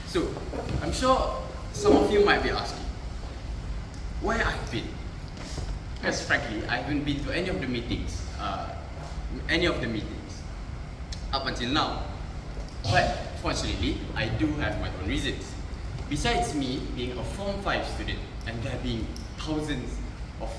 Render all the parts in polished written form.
So, I'm sure some of you might be asking, where I've been? Because frankly, I haven't been to any of the meetings up until now. But fortunately, I do have my own reasons. Besides me being a Form 5 student and there being thousands of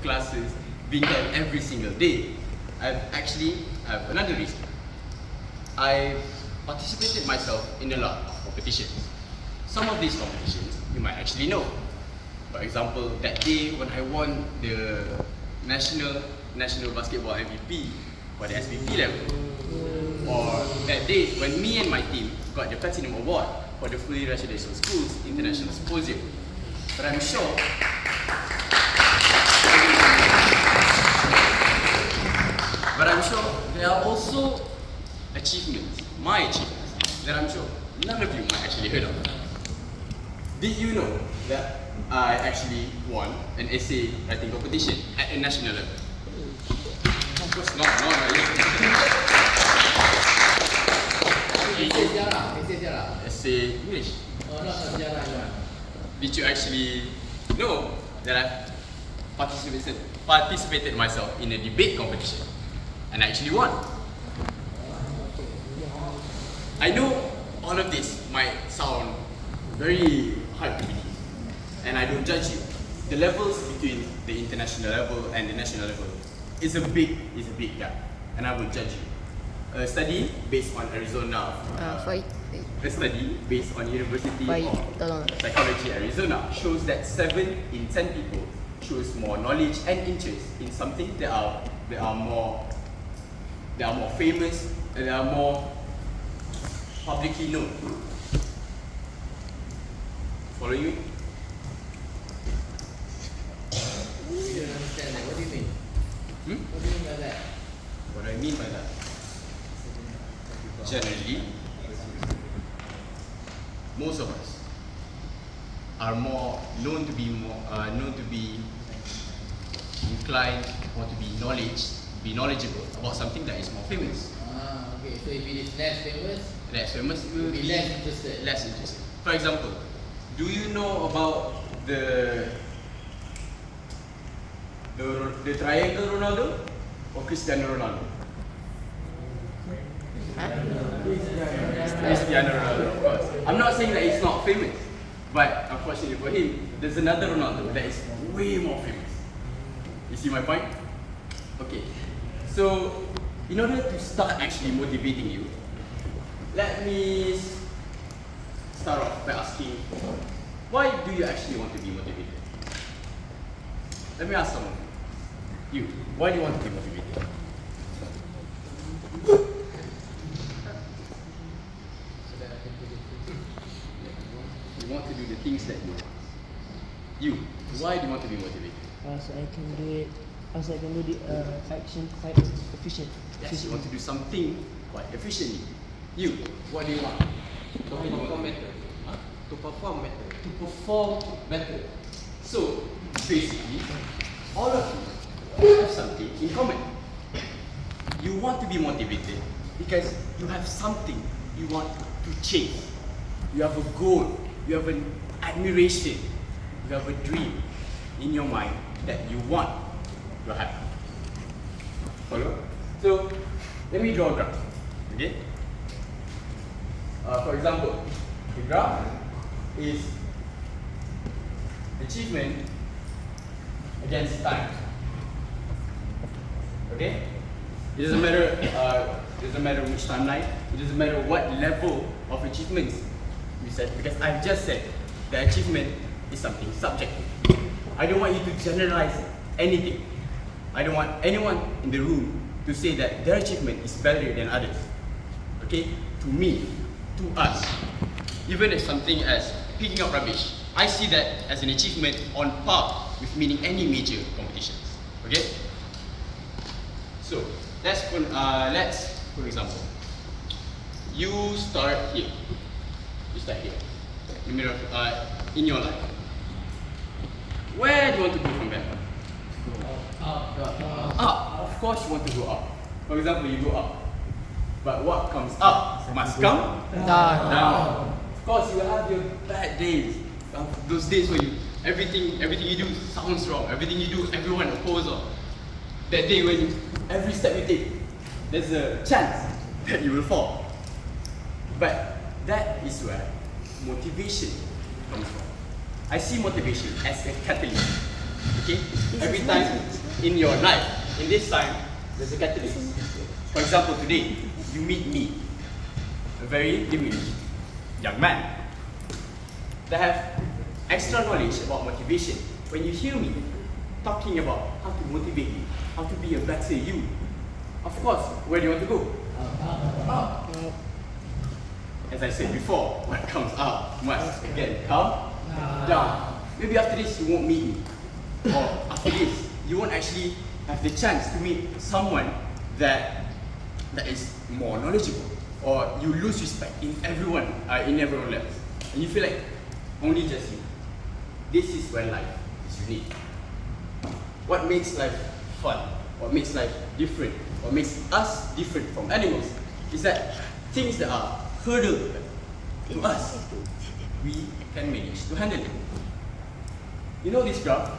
classes being held every single day, I have another reason. I participated myself in a lot of competitions. Some of these competitions you might actually know. For example, that day when I won the national basketball MVP for the SPP level, or that day when me and my team got the Platinum Award for the Fully Residential Schools International Symposium. But I'm sure there are also achievements, my achievements, that I'm sure none of you might actually heard of. Did you know that I actually won an essay writing competition at a national level? Of course not essay English. Did you actually know that I participated myself in a debate competition and actually won? I know all of this might sound very hard to believe, and I don't judge you. The levels between the international level and the national level is a big gap, and I will judge you. A study based on Arizona, a study based on University of Psychology Arizona shows that 7 in 10 people shows more knowledge and interest in something that are more famous and they are more publicly known. Follow you? You don't understand that. What do you mean? What do you mean by that? What do I mean by that? Generally, most of us are more known to be inclined or to be knowledgeable about something that is more famous. Okay. So if it is less famous, it will be less interested. For example, do you know about the triangle Ronaldo or Cristiano Ronaldo? Cristiano Ronaldo, of course. I'm not saying that he's not famous, but unfortunately for him, there's another Ronaldo that is way more famous. You see my point? Okay. So, in order to start actually motivating you, let me start off by asking, why do you actually want to be motivated? Let me ask someone. You, why do you want to be motivated? You want to do the things that you want. You, why do you want to be motivated? So I can do it. Also, I can do the action quite efficient. Yes, you want to do something quite efficiently. You, what do you want? To perform better. Huh? To perform better. To perform better. So, basically, all of you have something in common. You want to be motivated because you have something you want to chase. You have a goal, you have an admiration, you have a dream in your mind that you want to happen. Follow? So, let me draw a graph. Okay? For example, the graph is achievement against time. Okay? It doesn't matter which timeline. It doesn't matter what level of achievements you said, because I've just said the achievement is something subjective. I don't want you to generalize anything. I don't want anyone in the room to say that their achievement is better than others. Okay? To me, to us, even as something as picking up rubbish, I see that as an achievement on par with winning any major competitions. Okay? So, let's for example, you start here. You start here. In your life. Where do you want to go from there? Up. Up. Of course you want to go up. For example, you go up. But what comes up must come down. Of course, you will have your bad days. Those days where everything you do sounds wrong. Everything you do, everyone opposes. That day when every step you take, there's a chance that you will fall. But that is where motivation comes from. I see motivation as a catalyst. Okay? Every time in your life, in this time, there's a catalyst. For example, today, you meet me, a very diminished young man that have extra knowledge about motivation. When you hear me talking about how to motivate you, how to be a better you, of course, where do you want to go? Up. As I said before, what comes up must again come down. Maybe after this you won't meet me, or after this you won't actually have the chance to meet someone that is more knowledgeable, or you lose respect in everyone else, and you feel like only just you. This is when life is unique. What makes life fun? What makes life different? What makes us different from animals is that things that are hurdle to us, we can manage to handle it. You know this graph?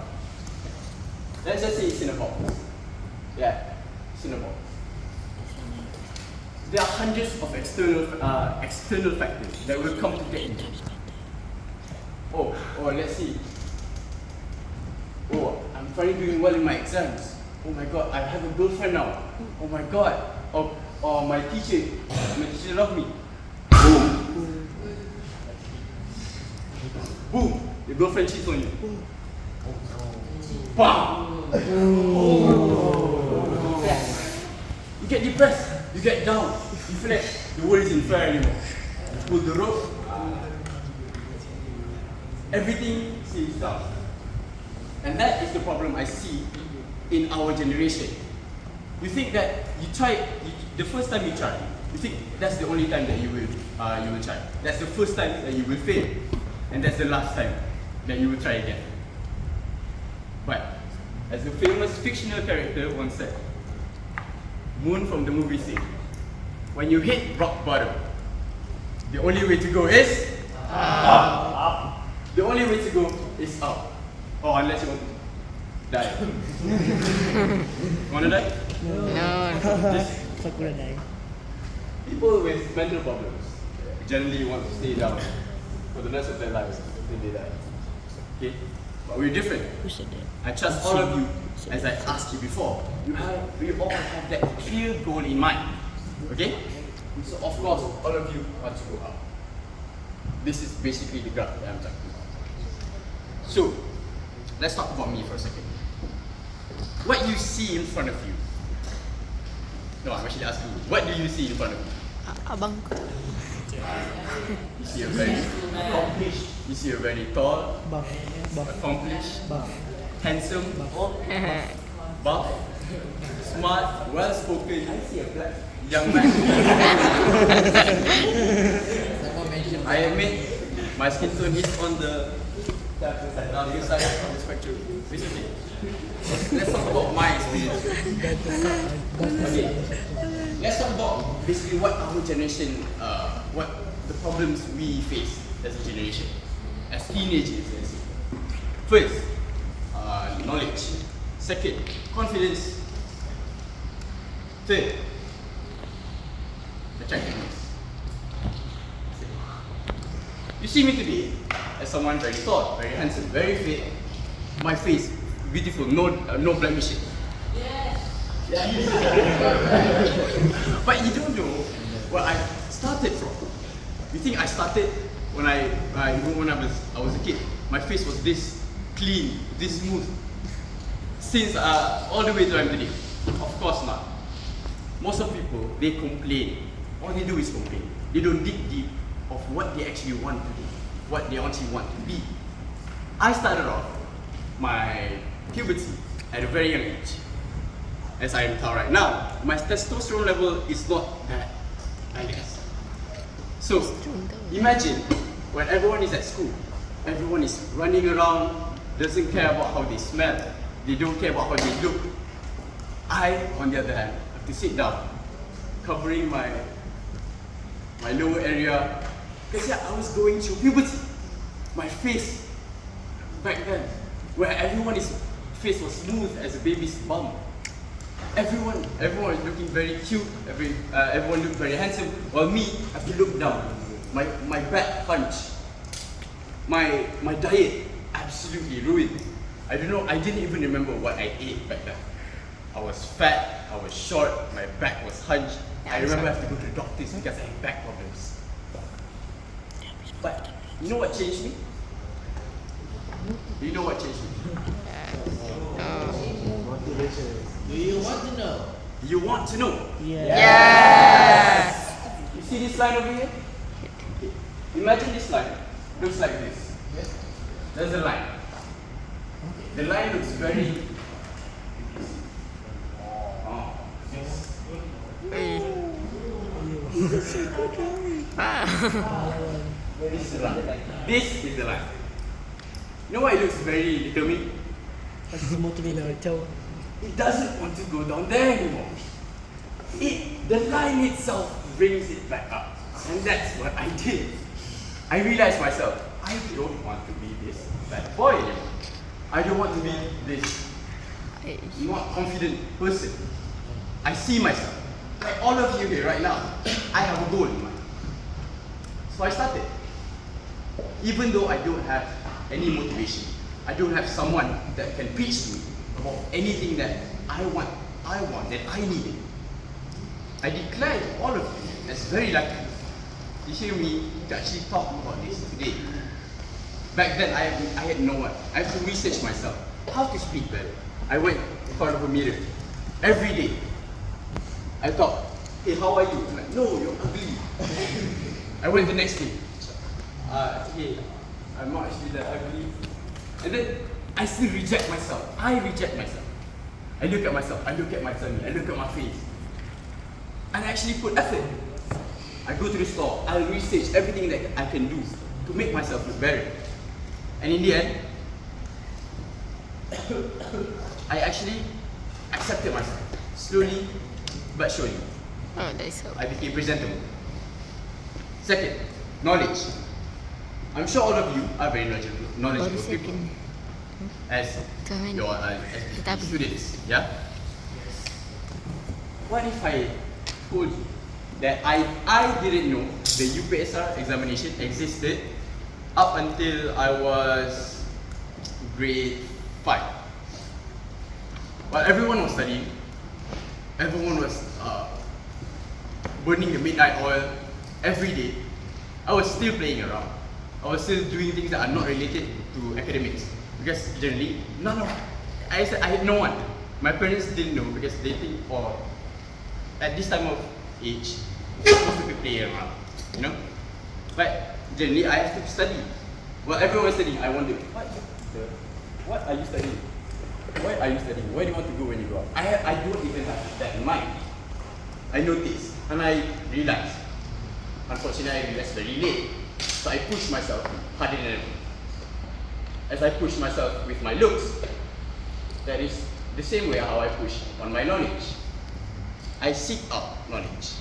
Let's just say it's in a box. Yeah, it's in a box. There are hundreds of external factors that will come to get into it. Oh, let's see. Oh, I'm finally doing well in my exams. Oh my god, I have a girlfriend now. Oh my god. Oh, my teacher loves me. Boom. Boom. Your girlfriend cheats on you. Bam. You get depressed. You get down. You feel like the world isn't fair anymore. You pull the rope. Everything seems down. And that is the problem I see in our generation. You think that the first time you try, you think that's the only time that you will try. That's the first time that you will fail. And that's the last time that you will try again. But, as the famous fictional character once said, Moon from the movie said, when you hit rock bottom, the only way to go is up. The only way to go is up. Oh, unless you want to die. Want to die? No. Sakura die. People with mental problems generally want to stay down for the rest of their lives until they die. Okay? But we're different. Who said that? I trust all of you, as I asked you before, we all have that clear goal in mind. Okay? So of course, all of you want to go up. This is basically the graph that I'm talking about. So, let's talk about me for a second. What you see in front of you. No, I'm actually asking you. What do you see in front of you? Abang. You see a very accomplished, you see a very tall, accomplished, handsome, buff, smart, well-spoken, young man. I admit, my skin tone is on the darker side of the spectrum. Basically, let's talk about my experience. Okay, let's talk about basically what our generation, what the problems we face as a generation, as teenagers. First, knowledge. Second, confidence. Third, attractiveness. You see me today as someone very tall, very handsome, very fit. My face, beautiful, no blemishes. Yes. But you don't know where I started from. You think I started when even when I was a kid? My face was this clean, this smooth. Since all the way to today. Of course not. Most of people, they complain. All they do is complain. They don't dig deep of what they actually want to do, what they actually want to be. I started off my puberty at a very young age. As I am tall right now, my testosterone level is not that high. So, imagine when everyone is at school, everyone is running around, doesn't care about how they smell, they don't care about how they look. I, on the other hand, have to sit down covering my lower area. Because yeah, I was going through puberty. My face back then, where everyone's face was smooth as a baby's bum. Everyone was looking very cute. Everyone looked very handsome. While me, I have to look down. My back hunch. My diet absolutely ruined. I don't know. I didn't even remember what I ate back then. I was fat. I was short. My back was hunched. I remember I have to go to the doctors because I had back problems. But you know what changed me? Do you know what changed me? Do you want to know? You want to know? Yes. You see this line over here? Imagine this line. Looks like this. There's a line. The line looks very. This is the line. This is the line. You know why it looks very determined? That's motivated. It doesn't want to go down there anymore. The line itself brings it back up. And that's what I did. I realized myself, I don't want to be this bad boy anymore. I don't want to be this not confident person. I see myself. Like all of you here right now, I have a goal in mind. So I started. Even though I don't have any motivation, I don't have someone that can preach to me about anything that I want, that I needed. I declare to all of you that's very lucky to hear me to actually talk about this today. Back then, I had no one. I had to research myself, how to speak better. I went in front of a mirror every day. I thought, hey, how are you? I'm like, no, you're ugly. I went the next day. Hey, I'm not actually that ugly. And then I still reject myself. I reject myself. I look at myself. I look at my tummy. I look at my face. And I actually put effort. I go to the store. I'll research everything that I can do to make myself look better. And in the end, I actually accepted myself. Slowly but surely. Oh, that's so. I became presentable. Second, knowledge. I'm sure all of you are very knowledgeable people. As your as students, yeah? What if I told you that I didn't know the UPSR examination existed up until I was grade 5. While everyone was studying, everyone was burning the midnight oil every day, I was still playing around. I was still doing things that are not related to academics. Because generally, I had no one. My parents didn't know because they think, at this time of age, you're supposed to be playing around, you know? But generally, I have to study. While everyone was studying, I wondered, what are you studying? Why are you studying? Where do you want to go when you grow up? I don't even have that in mind. I noticed and I realized. Unfortunately, I realized very late. So I pushed myself harder than ever. As I push myself with my looks, that is the same way how I push on my knowledge. I seek out knowledge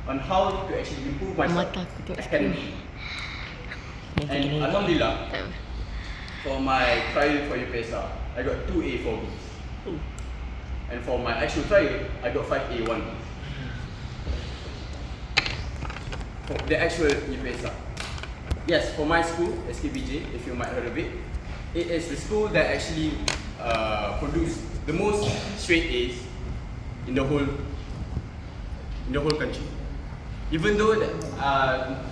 on how to actually improve myself academically. And Alhamdulillah, for my trial for UPSR, I got 2A, 4B. And for my actual trial, I got 5A, 1B. For the actual UPSR. Yes, for my school, SKBJ, if you might heard of it, it is the school that actually produced the most straight A's in the whole country. Even though that,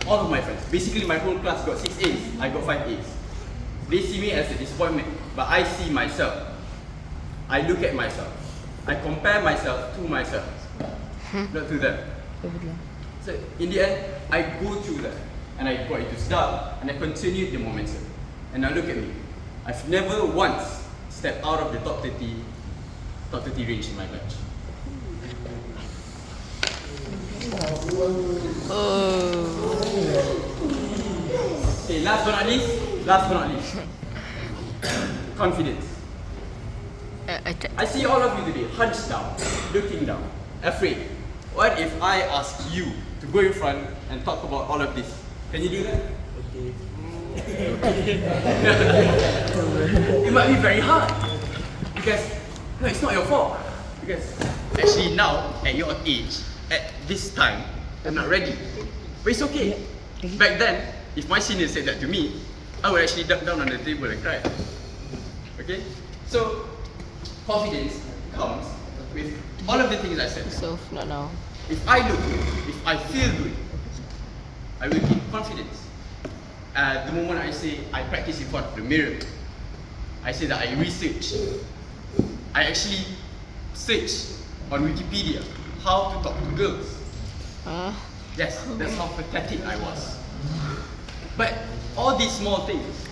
all of my friends, basically my whole class got 6 A's, I got 5 A's. They see me as a disappointment, but I see myself. I look at myself. I compare myself to myself, not to them. So in the end, I go through that, and I got into Sdar, and I continued the momentum. And now look at me. I've never once stepped out of the top 30 range in my batch. Okay, last but not least, confidence. I see all of you today, hunched down, looking down, afraid. What if I ask you to go in front and talk about all of this? Can you do that? Okay. It might be very hard because no, it's not your fault. Because actually now at your age, at this time, I'm not ready. But it's okay. Back then, if my senior said that to me, I would actually duck down on the table and cry. Okay? So confidence comes with all of the things I said. So not now. If I look good, if I feel good, I will gain confidence. The moment I say I practice in front of the mirror, I say that I research. I actually search on Wikipedia how to talk to girls. Yes, that's how pathetic I was. But all these small things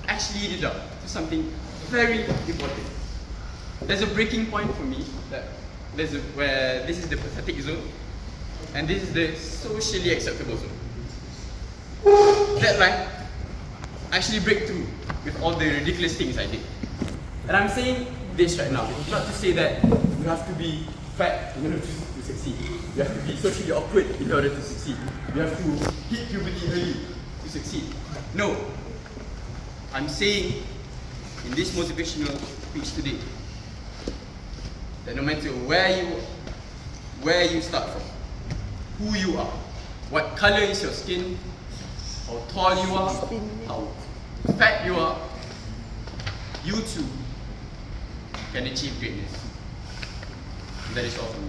actually lead up to something very important. There's a breaking point for me where this is the pathetic zone and this is the socially acceptable zone. That line actually break through with all the ridiculous things I did. And I'm saying this right now, not to say that you have to be fat in order to succeed. You have to be socially awkward in order to succeed. You have to hit puberty early to succeed. No. I'm saying in this motivational speech today that no matter where you start from, who you are, what color is your skin, how tall you are, how fat you are, you too can achieve greatness. That is all for me.